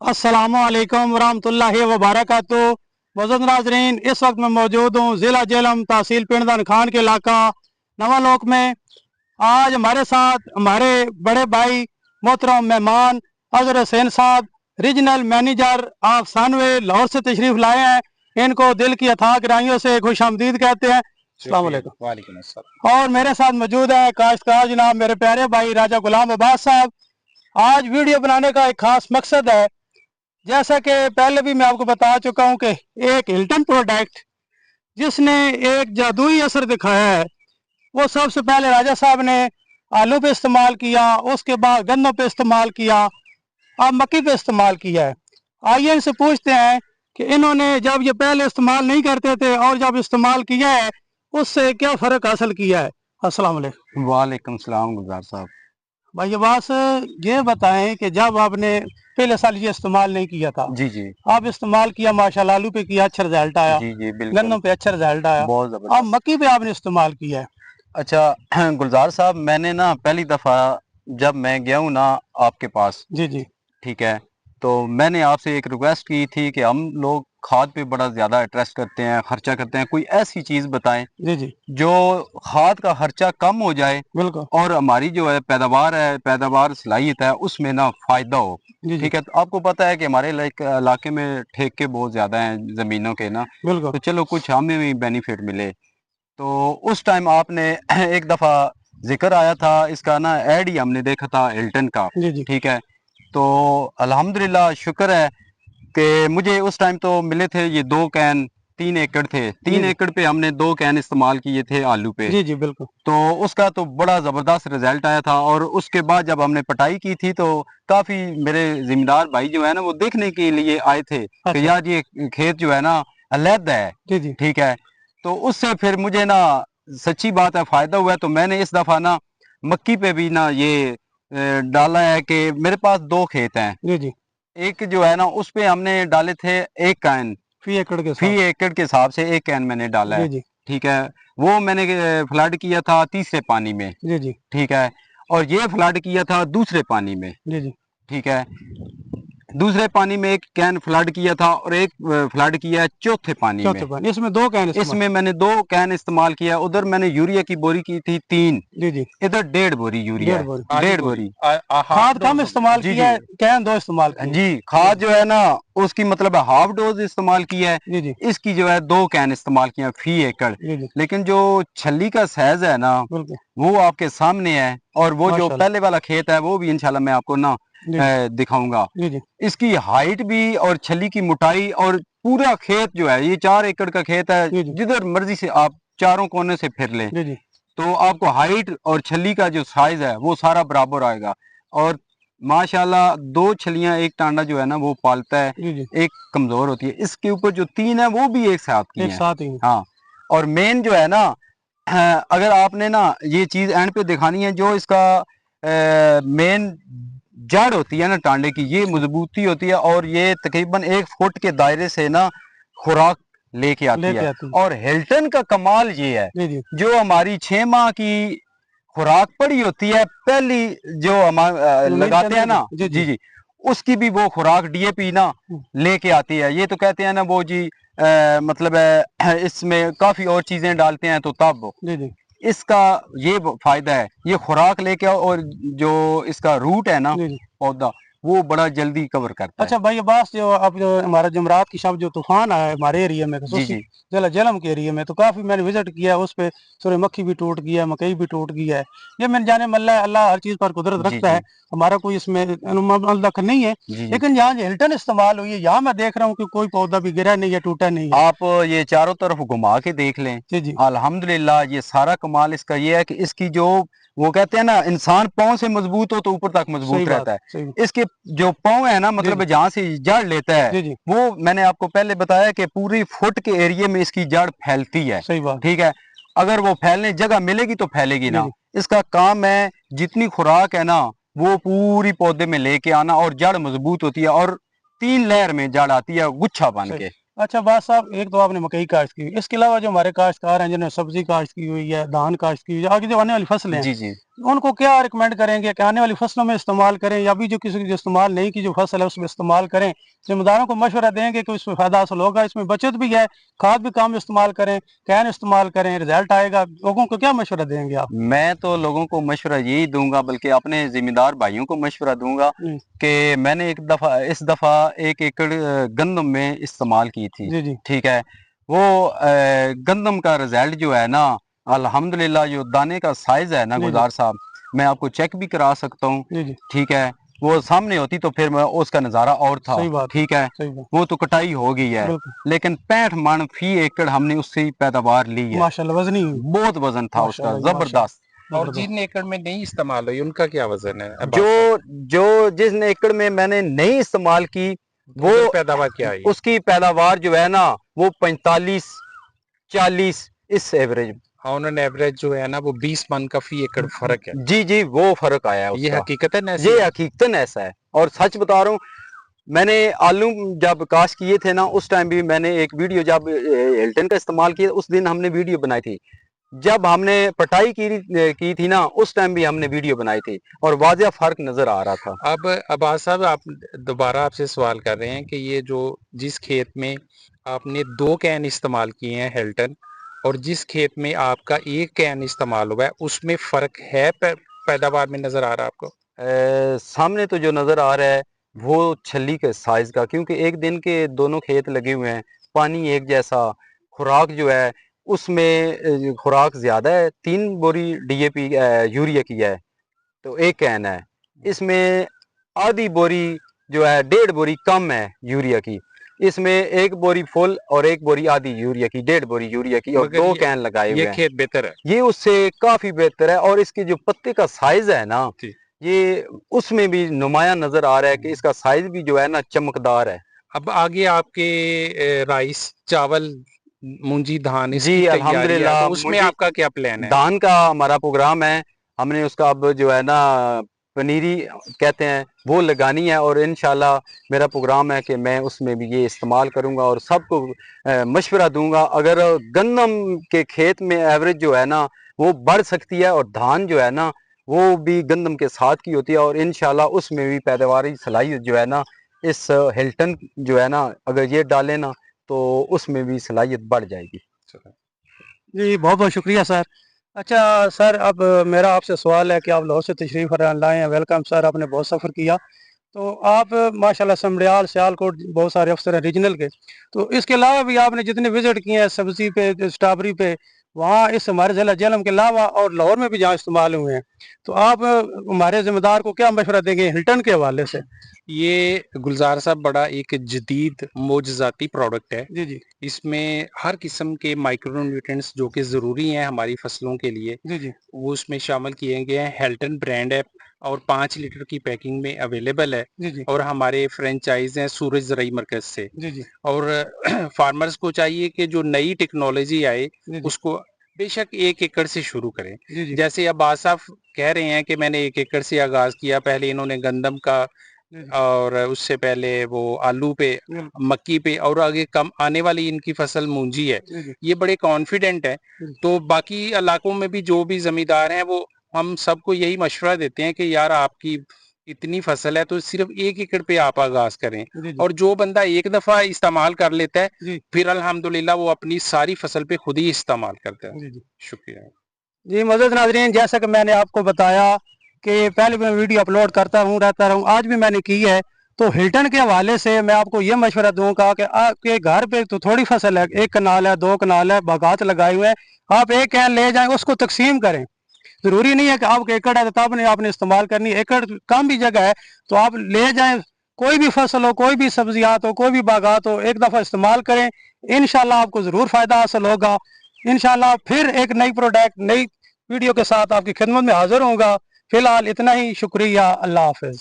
अस्सलामुअलैकुम वरहमतुल्लाहि वबरकातुहू। मुअज़्ज़ज़ नाज़रीन, इस वक्त मैं मौजूद हूँ ज़िला जेहलम तहसील पिंडन खान के इलाका नवालोक में। आज हमारे साथ हमारे बड़े भाई मोहतरम मेहमान अज़हर हुसैन साहब, रीजनल मैनेजर ऑफ सनवे लाहौर से तशरीफ़ लाए हैं। इनको दिल की अथाह गहराइयों से खुश आमदीद कहते हैं। अस्सलाम वालेकुम। वालेकुम अस्सलाम। और मेरे साथ मौजूद है काश्तकार जनाब मेरे प्यारे भाई राजा गुलाम अब्बास साहब। आज वीडियो बनाने का एक खास मकसद है, जैसा कि पहले भी मैं आपको बता चुका हूं कि एक हिल्टन प्रोडक्ट जिसने एक जादुई असर दिखाया है, वो सबसे पहले राजा साहब ने आलू पे इस्तेमाल किया, उसके बाद गन्नों पे इस्तेमाल किया, अब मक्की पे इस्तेमाल किया है। आइए इनसे पूछते हैं कि इन्होंने जब ये पहले इस्तेमाल नहीं करते थे और जब इस्तेमाल किया है उससे क्या फ़र्क हासिल किया है। अस्सलाम वालेकुम। वालेकुम सलाम गुलजार साहब। भाई अब्बास, ये बताएं कि जब आपने पहले साल ये इस्तेमाल नहीं किया था, जी जी आप इस्तेमाल किया, माशाल्लाह आलू पे किया, अच्छा रिजल्ट आया, जी जी बिल्कुल गन्नों पे अच्छा रिजल्ट आया, बहुत अब ज़बरदस्त। मक्की पे आपने इस्तेमाल किया है। अच्छा गुलजार साहब, मैंने ना पहली दफ़ा जब मैं गया हूँ ना आपके पास, जी जी ठीक है, तो मैंने आपसे एक रिक्वेस्ट की थी कि हम लोग खाद पे बड़ा ज़्यादा इंटरेस्ट करते हैं, खर्चा करते हैं, कोई ऐसी चीज़ बताएं जी जी जो खाद का खर्चा कम हो जाए बिल्कुल। और हमारी जो है पैदावार सलाहियत है उसमें ना फ़ायदा हो। जी जी ठीक है, तो आपको पता है कि हमारे इलाके में ठेके बहुत ज़्यादा हैं ज़मीनों के ना, बिल्कुल। तो चलो कुछ हमें भी बेनिफिट मिले। तो उस टाइम आपने एक दफ़ा जिक्र आया था इसका ना, ऐड ही हमने देखा था हिल्टन का। जी जी ठीक है, तो अल्हम्दुलिल्लाह शुक्र है कि मुझे उस टाइम तो मिले थे ये 2 कैन, 3 एकड़ थे, जी 3 एकड़ पे हमने 2 कैन इस्तेमाल किए थे आलू पे। जी जी बिल्कुल। तो उसका तो बड़ा ज़बरदस्त रिजल्ट आया था। और उसके बाद जब हमने पटाई की थी तो काफ़ी मेरे ज़िम्मेदार भाई जो है ना वो देखने के लिए आए थे कि अच्छा। यार ये खेत जो है ना अलग है। जी जी ठीक है, तो उससे फिर मुझे ना सच्ची बात है फ़ायदा हुआ है। तो मैंने इस दफ़ा ना मक्की पे भी ना ये डाला है कि मेरे पास 2 खेत हैं। जी जी एक जो है ना उस पे हमने डाले थे 1 कैन, फी एकड़ के फी हिसाब से। एकड़ के हिसाब से 1 कैन मैंने डाला है। जी जी ठीक है, वो मैंने फ्लड किया था तीसरे पानी में। जी जी ठीक है, और ये फ्लड किया था दूसरे पानी में। जी जी ठीक है, दूसरे पानी में 1 कैन फ्लड किया था और एक फ्लड किया है चौथे पानी में। चौथे पानी, इसमें 2 कैन इस्तेमाल। इसमें मैंने 2 कैन इस्तेमाल किया। उधर मैंने यूरिया की बोरी की थी 3, जी जी इधर 1.5 बोरी यूरिया 1.5 है, बोरी 1.5 बोरी। खाद कम इस्तेमाल जी किया जी है, कैन 2 इस्तेमाल किए। जी, खाद जो है ना उसकी मतलब हाफ डोज इस्तेमाल किया है, जी जी इसकी जो है 2 कैन इस्तेमाल किया फी एकड़। जी जी लेकिन जो छली का साइज है ना बिल्कुल। वो आपके सामने है, और वो जो माशाल्लाह। पहले वाला खेत है वो भी इंशाल्लाह मैं आपको ना जी जी दिखाऊंगा। जी जी इसकी हाइट भी और छली की मोटाई, और पूरा खेत जो है ये 4 एकड़ का खेत है, जी जी जिधर मर्जी से आप चारों कोने से फिर लें जी जी तो आपको हाइट और छली का जो साइज है वो सारा बराबर आएगा। और माशाल्लाह 2 छलियां एक टांडा जो है ना वो पालता है, जी जी एक कमजोर होती है। इसके ऊपर जो 3 है वो भी एक साथ की एक हैं। साथ ही है। हाँ, और मेन जो है ना अगर आपने ना ये चीज एंड पे दिखानी है, जो इसका मेन जड़ होती है ना टांडे की, ये अच्छा, मजबूती होती है और ये तकरीबन 1 फुट के दायरे से ना खुराक लेके आती लेके है। आती है। और हिल्टन का कमाल ये है, जी जी जो हमारी 6 माह की खुराक पड़ी होती है पहली, जो हम नील लगाते हैं चंद्र की। ना, जी जी जी जी, उसकी भी वो खुराक डीएपी ना लेके आती है। ये तो कहते हैं ना वो जी मतलब इसमें काफी और चीजें डालते हैं तो तब जी जी इसका ये फायदा है, ये खुराक लेके आओ, और जो इसका रूट है ना जी जी पौधा, वो बड़ा जल्दी कवर करता है। अच्छा भाई अब्बास, जो अब जो हमारा जमरात की शब जो तूफान आया है हमारे एरिया में, जी खसूसी जी जिला जेहलम के एरिया में, तो काफ़ी मैंने विजिट किया है। उस पे सूरजमुखी भी टूट गया है, मकई भी टूट गया है। ये मैंने जाने मल्ला अल्लाह हर चीज़ पर कुदरत जी रखता है, जी हमारा कोई इसमें अनुमान दखल नहीं है। जी जी। लेकिन यहाँ जो हिल्टन इस्तेमाल हुई है, यहाँ मैं देख रहा हूँ कि कोई पौधा भी गिरा नहीं है, टूटा नहीं है। आप ये चारों तरफ घुमा के देख लें, जी जी अल्हम्दुलिल्लाह ये सारा कमाल इसका ये है कि इसकी जो, वो कहते हैं ना इंसान पाँव से मजबूत हो तो ऊपर तक सही मजबूत बात, रहता है। सही। इसके जो पाँव है ना, जी मतलब जी जहाँ से जड़ लेता है, जी जी वो मैंने आपको पहले बताया कि पूरी फुट के एरिया में इसकी जड़ फैलती है। सही बात। ठीक है, अगर वो फैलने जगह मिलेगी तो फैलेगी जी ना। जी इसका काम है जितनी खुराक है ना वो पूरी पौधे में लेके आना, और जड़ मजबूत होती है, और 3 लेयर में जड़ आती है गुच्छा बन सही। के। अच्छा बात साहब, एक तो आपने मकई काश्त की हुई, इसके अलावा जो हमारे काश्तकार हैं जिन्होंने सब्जी काश्त की हुई है, धान काश्त की हुई है, आगे जो आने वाली फसलें हैं, जी जी उनको क्या रिकमेंड करेंगे कि आने वाली फसलों में इस्तेमाल करें या भी जो किसी की जो इस्तेमाल नहीं की जो फसल है उसमें इस्तेमाल करें? जिम्मेदारों को मशवरा देंगे कि इसमें फ़ायदा हासिल होगा, इसमें बचत भी है, खाद भी कम इस्तेमाल करें, कैन इस्तेमाल करें, रिजल्ट आएगा। लोगों को क्या मशवरा देंगे आप? मैं तो लोगों को मशवरा यही दूंगा, बल्कि अपने जिम्मेदार भाइयों को मशवरा दूंगा जी कि मैंने इस दफा 1 एकड़ गंदम में इस्तेमाल की थी। जी जी ठीक है, वो गंदम का रिजल्ट जो है ना, अल्हम्दुलिल्लाह, जो दाने का साइज है ना जी जी गुलजार साहब, मैं आपको चेक भी करा सकता हूँ। जी जी ठीक है, वो सामने होती तो फिर मैं उसका नज़ारा और था। सही बात है, ठीक है, सही बात, वो तो कटाई हो गई है, बिल्कुल लेकिन 65 मन फी एकड़ हमने उससे पैदावार ली है। माशाल्लाह वजनी बहुत वजन था उसका, माशाल्लाह जी, जबरदस्त। और जबरदस्त। जिन एकड़ में नहीं इस्तेमाल हुई उनका क्या वजन है अब्बास जो साहब? जो जिस एकड़ में मैंने नहीं इस्तेमाल की, वो उधर पैदावार क्या आई? उसकी पैदावार जो है ना, वो 45-40 इस एवरेज। ऑन एन एवरेज जो है ना वो 20 मन का फी एकड़ फर्क है। जी जी, वो फर्क आया है ये उसका। हकीकत है ना ऐसी? ये हकीकतन ऐसा है, और सच बता रहा हूँ। मैंने आलू जब काश किए थे ना, उस टाइम भी मैंने एक वीडियो, जब हिल्टन का इस्तेमाल किया उस दिन हमने वीडियो बनाई थी। जब हमने पटाई की थी ना, उस टाइम भी हमने वीडियो बनाई थी, और वाज़ेह फर्क नजर आ रहा था। अब अब्बास साहब, आप दोबारा आपसे सवाल कर रहे हैं कि ये जो जिस खेत में आपने 2 कैन इस्तेमाल किए हैं हिल्टन, और जिस खेत में आपका 1 कैन इस्तेमाल हुआ है, उसमें फर्क है पैदावार में नजर आ रहा है आपको? सामने तो जो नज़र आ रहा है वो छली के साइज का, क्योंकि एक दिन के दोनों खेत लगे हुए हैं, पानी एक जैसा, खुराक जो है उसमें खुराक ज़्यादा है। 3 बोरी DAP यूरिया की है, तो 1 कैन है। इसमें आधी बोरी जो है, 1.5 बोरी कम है यूरिया की। इसमें 1 बोरी फुल और 1 बोरी आधी यूरिया की, 1.5 बोरी यूरिया की, और मगर 2 कैन लगाए हुए ये हैं। खेत बेहतर है ये उससे काफी बेहतर है, और इसके जो पत्ते का साइज है ना, जी। ये उसमें भी नुमाया नजर आ रहा है कि इसका साइज भी जो है ना चमकदार है। अब आगे आपके राइस, चावल, मूंजी, धान जी इसकी तैयारी है, अल्हम्दुलिल्लाह, तो उसमें मुझे आपका क्या प्लान है? धान का हमारा प्रोग्राम है। हमने उसका अब जो है ना, पनीरी कहते हैं, वो लगानी है, और इंशाल्लाह मेरा प्रोग्राम है कि मैं उसमें भी ये इस्तेमाल करूंगा और सबको मशवरा दूंगा। अगर गंदम के खेत में एवरेज जो है ना वो बढ़ सकती है, और धान जो है ना वो भी गंदम के साथ की होती है, और इंशाल्लाह उसमें भी पैदावारी सलाहियत जो है ना, इस हिल्टन जो है ना, अगर ये डालें ना तो उसमें भी सलाहियत बढ़ जाएगी। जी बहुत बहुत शुक्रिया सर। अच्छा सर, अब मेरा आपसे सवाल है कि आप लाहौर से तशरीफ़ लाए हैं, वेलकम सर, आपने बहुत सफ़र किया। तो आप माशाल्लाह समड़ियाल, सियालकोट बहुत सारे अफसर हैं रीजनल के, तो इसके अलावा भी आपने जितने विज़िट किए हैं सब्ज़ी पे, स्ट्रॉबेरी पे, वहाँ इस हमारे ज़िला जेहलम के अलावा और लाहौर में भी जहाँ इस्तेमाल हुए हैं, तो आप हमारे ज़िम्मेदार को क्या मशवरा देंगे हिल्टन के हवाले से? ये गुलजार साहब बड़ा एक जदीद मोजज़ाती प्रोडक्ट है। जी जी इसमें हर किस्म के माइक्रो न्यूट्रिएंट्स जो कि ज़रूरी हैं हमारी फसलों के लिए, जी जी वो उसमें शामिल किए गए हैं। हेल्टन ब्रांड है और 5 लीटर की पैकिंग में अवेलेबल है, जी जी और हमारे फ्रेंचाइज हैं सूरज ज़राई मरकज़ से। जी जी और फार्मर्स को चाहिए कि जो नई टेक्नोलॉजी आए जी जी उसको बेशक 1 एकड़ से शुरू करें। जी जी जैसे अब्बास साहब कह रहे हैं कि मैंने 1 एकड़ से आगाज़ किया, पहले इन्होंने गंदम का, जी जी और उससे पहले वो आलू पे, बिल्कुल, मक्की पे, और आगे कम आने वाली इनकी फसल मूंजी है। जी जी ये बड़े कॉन्फिडेंट है। जी तो बाकी इलाकों में भी जो भी जमींदार हैं वो हम सबको यही मशवरा देते हैं कि यार आपकी इतनी फसल है तो सिर्फ 1 एकड़ पे आप आगाज करें, जी जी और जो बंदा एक दफा इस्तेमाल कर लेता है जी फिर अल्हम्दुलिल्लाह वो अपनी सारी फसल पे खुद ही इस्तेमाल करता है। जी जी शुक्रिया। जी मज़ीद नाज़रीन, जैसा कि मैंने आपको बताया कि पहले मैं वीडियो अपलोड करता रहता हूँ, आज भी मैंने की है। तो हिल्टन के हवाले से मैं आपको ये मशवरा दूंगा कि आपके घर पे तो थोड़ी फसल है, 1 कनाल है, 2 कनाल है, बागात लगाए हुए हैं, आप 1 कैन ले जाएं, उसको तकसीम करें। ज़रूरी नहीं है कि आपके एकड़ है तो तब नहीं आपने इस्तेमाल करनी, एकड़ कम भी जगह है तो आप ले जाएं। कोई भी फसल हो, कोई भी सब्जियात हो, कोई भी बागात हो, एक दफ़ा इस्तेमाल करें, इंशाल्लाह आपको ज़रूर फ़ायदा हासिल होगा। इंशाल्लाह फिर एक नई प्रोडक्ट, नई वीडियो के साथ आपकी खिदमत में हाजिर होगा। फिलहाल इतना ही, शुक्रिया, अल्लाह हाफिज़।